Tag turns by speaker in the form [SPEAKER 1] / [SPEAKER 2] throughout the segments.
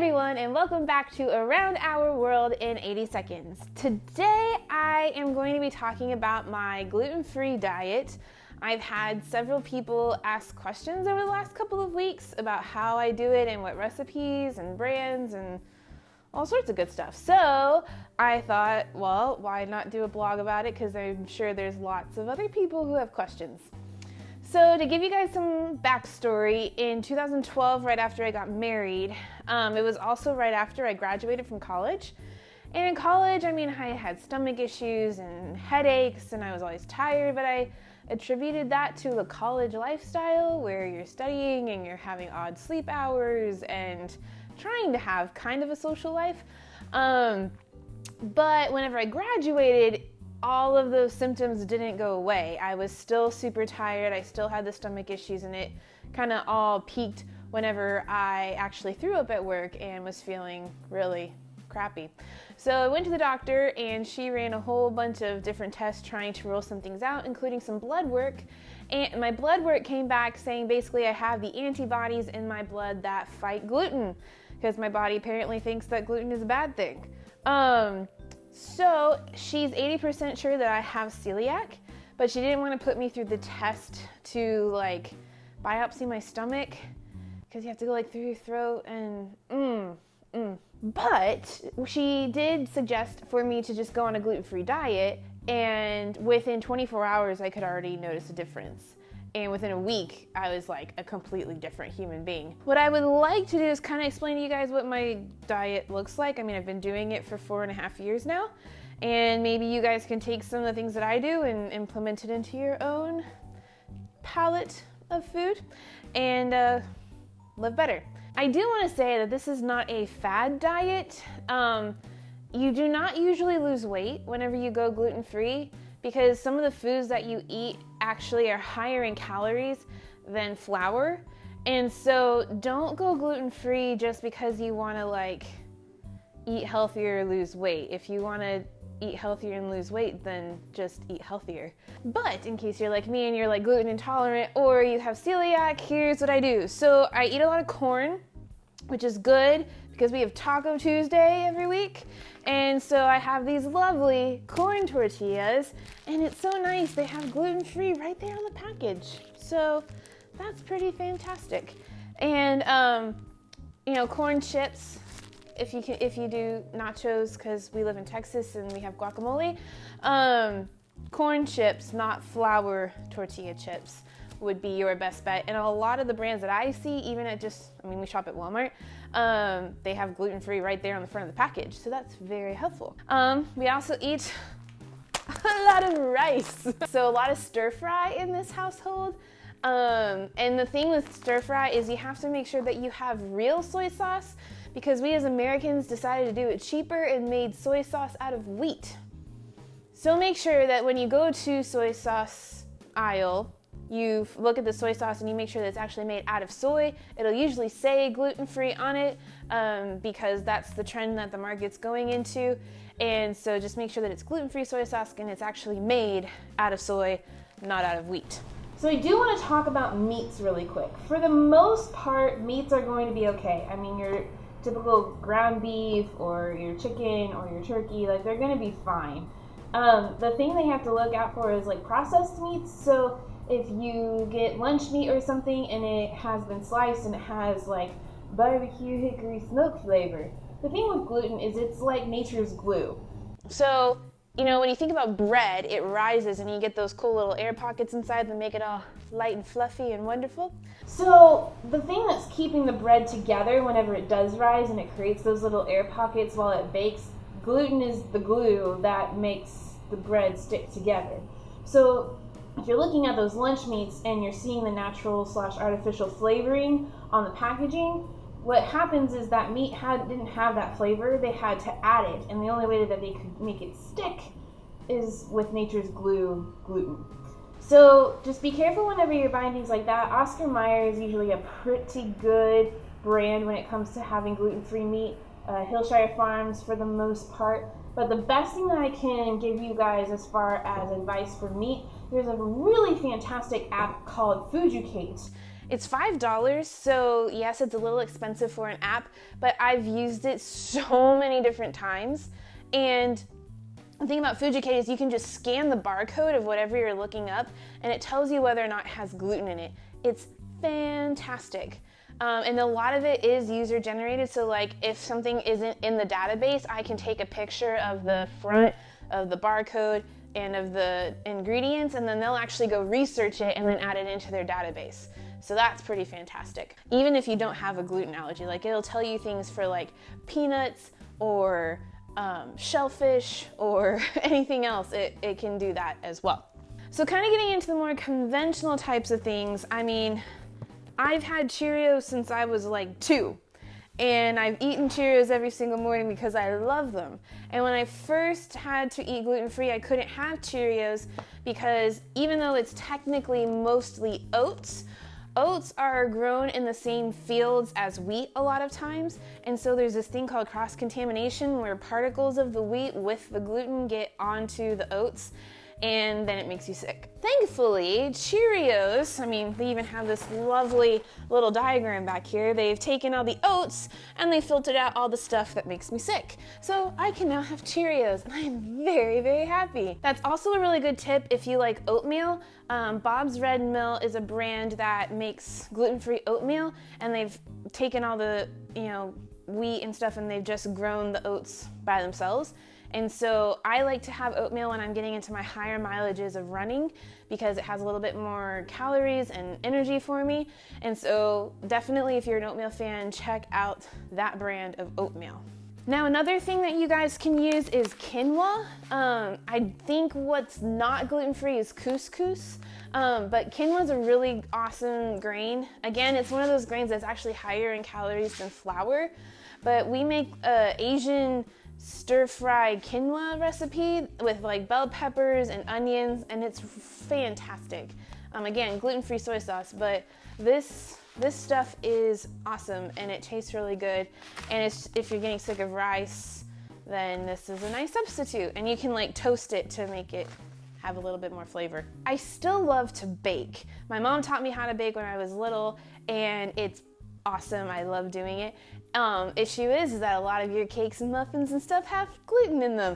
[SPEAKER 1] everyone, and welcome back to Around Our World in 80 Seconds. Today I am going to be talking about my gluten-free diet. I've had several people ask questions over the last couple of weeks about how I do it and what recipes and brands and all sorts of good stuff. So I thought, well, why not do a blog about it, because I'm sure there's lots of other people who have questions. So to give you guys some backstory, in 2012, right after I got married, it was also right after I graduated from college. And in college, I had stomach issues and headaches, and I was always tired, but I attributed that to the college lifestyle where you're studying and you're having odd sleep hours and trying to have kind of a social life. But whenever I graduated, all of those symptoms didn't go away. I was still super tired. I still had the stomach issues, and it kind of all peaked whenever I actually threw up at work and was feeling really crappy. So I went to the doctor, and she ran a whole bunch of different tests trying to rule some things out, including some blood work. And my blood work came back saying basically I have the antibodies in my blood that fight gluten, because my body apparently thinks that gluten is a bad thing. So she's 80% sure that I have celiac, but she didn't want to put me through the test to biopsy my stomach, because you have to go through your throat and But she did suggest for me to just go on a gluten-free diet, and within 24 hours I could already notice a difference. And within a week, I was like a completely different human being. What I would like to do is kind of explain to you guys what my diet looks like. I've been doing it for 4.5 years now, and maybe you guys can take some of the things that I do and implement it into your own palette of food and live better. I do want to say that this is not a fad diet. You do not usually lose weight whenever you go gluten-free, because some of the foods that you eat actually are higher in calories than flour. And so don't go gluten-free just because you want to eat healthier or lose weight. If you want to eat healthier and lose weight, then just eat healthier. But in case you're like me and you're gluten intolerant or you have celiac, here's what I do. So I eat a lot of corn, which is good because we have Taco Tuesday every week. And so I have these lovely corn tortillas, and it's so nice. They have gluten-free right there on the package. So that's pretty fantastic. And, corn chips, if you do nachos, because we live in Texas and we have guacamole, corn chips, not flour tortilla chips, would be your best bet. And a lot of the brands that I see, even at we shop at Walmart, they have gluten-free right there on the front of the package. So that's very helpful. We also eat a lot of rice. So a lot of stir fry in this household. And the thing with stir fry is you have to make sure that you have real soy sauce, because we as Americans decided to do it cheaper and made soy sauce out of wheat. So make sure that when you go to soy sauce aisle, you look at the soy sauce and you make sure that it's actually made out of soy. It'll usually say gluten-free on it, because that's the trend that the market's going into. And so just make sure that it's gluten-free soy sauce and it's actually made out of soy, not out of wheat. So I do want to talk about meats really quick. For the most part, meats are going to be okay. Your typical ground beef or your chicken or your turkey, they're going to be fine. The thing they have to look out for is processed meats. So if you get lunch meat or something and it has been sliced and it has barbecue hickory smoke flavor, the thing with gluten is it's like nature's glue. So, when you think about bread, it rises and you get those cool little air pockets inside that make it all light and fluffy and wonderful. So the thing that's keeping the bread together whenever it does rise and it creates those little air pockets while it bakes, gluten is the glue that makes the bread stick together. So if you're looking at those lunch meats and you're seeing the natural/artificial flavoring on the packaging, what happens is that meat didn't have that flavor. They had to add it, and the only way that they could make it stick is with nature's glue, gluten. So just be careful whenever you're buying things like that. Oscar Mayer is usually a pretty good brand when it comes to having gluten-free meat. Hillshire Farms for the most part. But the best thing that I can give you guys as far as advice for meat, there's a really fantastic app called Fooducate. It's $5, so yes, it's a little expensive for an app, but I've used it so many different times. And the thing about FujiK is you can just scan the barcode of whatever you're looking up, and it tells you whether or not it has gluten in it. It's fantastic. And a lot of it is user generated, so like if something isn't in the database, I can take a picture of the front of the barcode and of the ingredients, and then they'll actually go research it and then add it into their database. So that's pretty fantastic. Even if you don't have a gluten allergy, like it'll tell you things for like peanuts or shellfish or anything else, it can do that as well. So kind of getting into the more conventional types of things, I mean, I've had Cheerios since I was like 2. And I've eaten Cheerios every single morning because I love them. And when I first had to eat gluten-free, I couldn't have Cheerios because even though it's technically mostly oats, oats are grown in the same fields as wheat a lot of times. And so there's this thing called cross-contamination where particles of the wheat with the gluten get onto the oats, and then it makes you sick. Thankfully, Cheerios, I mean, they even have this lovely little diagram back here. They've taken all the oats and they filtered out all the stuff that makes me sick. So I can now have Cheerios, and I am very, very happy. That's also a really good tip if you like oatmeal. Bob's Red Mill is a brand that makes gluten-free oatmeal, and they've taken all the, wheat and stuff, and they've just grown the oats by themselves. And so I like to have oatmeal when I'm getting into my higher mileages of running because it has a little bit more calories and energy for me. And so definitely if you're an oatmeal fan, check out that brand of oatmeal. Now another thing that you guys can use is quinoa. I think what's not gluten-free is couscous, but quinoa is a really awesome grain. Again, it's one of those grains that's actually higher in calories than flour, but we make Asian stir-fry quinoa recipe with like bell peppers and onions, and it's fantastic. Again, gluten-free soy sauce, but this stuff is awesome and it tastes really good. And if you're getting sick of rice, then this is a nice substitute, and you can like toast it to make it have a little bit more flavor. I still love to bake. My mom taught me how to bake when I was little, and it's awesome. I love doing it. Issue is that a lot of your cakes and muffins and stuff have gluten in them.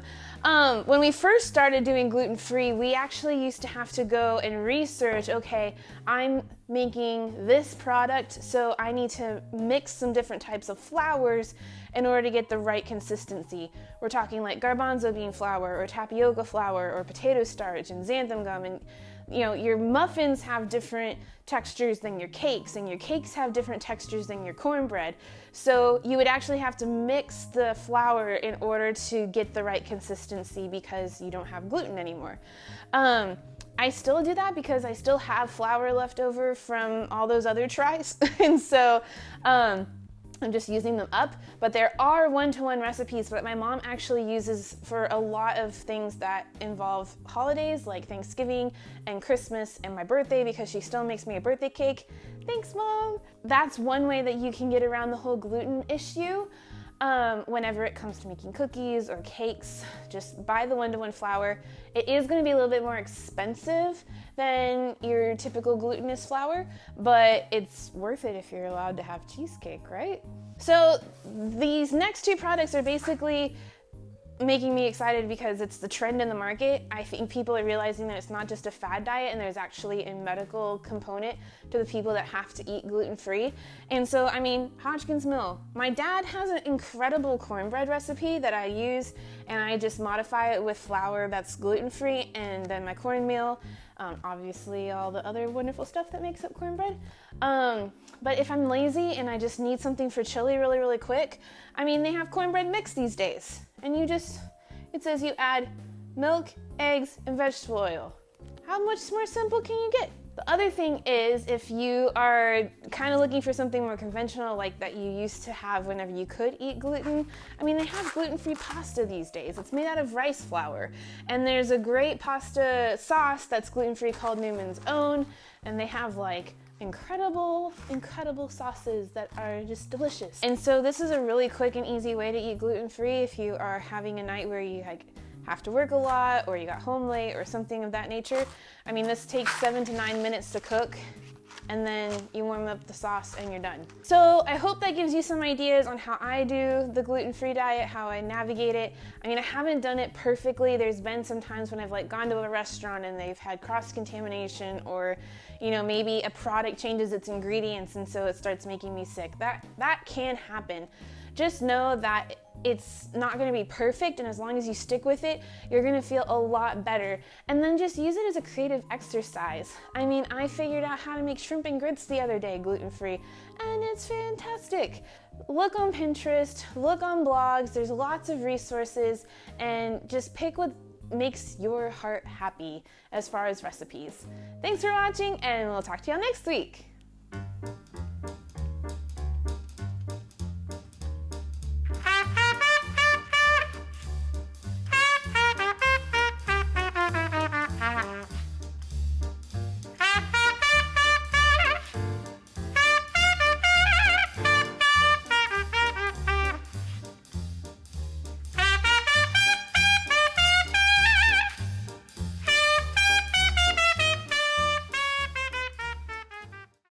[SPEAKER 1] When we first started doing gluten-free, we actually used to have to go and research, okay, I'm making this product, so I need to mix some different types of flours in order to get the right consistency. We're talking like garbanzo bean flour or tapioca flour or potato starch and xanthan gum, and your muffins have different textures than your cakes, and your cakes have different textures than your cornbread. So you would actually have to mix the flour in order to get the right consistency because you don't have gluten anymore. I still do that because I still have flour left over from all those other tries. And so I'm just using them up, but there are one-to-one recipes that my mom actually uses for a lot of things that involve holidays like Thanksgiving and Christmas and my birthday, because she still makes me a birthday cake. Thanks, Mom! That's one way that you can get around the whole gluten issue. Whenever it comes to making cookies or cakes, just buy the one-to-one flour. It is going to be a little bit more expensive than your typical glutinous flour, but it's worth it if you're allowed to have cheesecake, right? So these next two products are basically making me excited because it's the trend in the market. I think people are realizing that it's not just a fad diet, and there's actually a medical component to the people that have to eat gluten-free. And so, I mean, Hodgkin's Mill. My dad has an incredible cornbread recipe that I use, and I just modify it with flour that's gluten-free, and then my cornmeal, obviously all the other wonderful stuff that makes up cornbread. But if I'm lazy and I just need something for chili really, really quick, I mean, they have cornbread mix these days. And it says you add milk, eggs, and vegetable oil. How much more simple can you get? The other thing is, if you are kind of looking for something more conventional like that you used to have whenever you could eat gluten, I mean, they have gluten-free pasta these days. It's made out of rice flour. And there's a great pasta sauce that's gluten-free called Newman's Own, and they have like incredible sauces that are just delicious. And so this is a really quick and easy way to eat gluten-free if you are having a night where you have to work a lot, or you got home late, or something of that nature. I mean, this takes 7 to 9 minutes to cook. and then you warm up the sauce and you're done. So I hope that gives you some ideas on how I do the gluten-free diet, how I navigate it. I mean, I haven't done it perfectly. There's been some times when I've like gone to a restaurant and they've had cross-contamination, or you know, maybe a product changes its ingredients and so it starts making me sick. That can happen. Just know that it's not going to be perfect, and as long as you stick with it, you're going to feel a lot better. And then just use it as a creative exercise. I mean, I figured out how to make shrimp and grits the other day gluten-free, and it's fantastic. Look on Pinterest, look on blogs, there's lots of resources, and just pick what makes your heart happy as far as recipes. Thanks for watching, and we'll talk to y'all next week.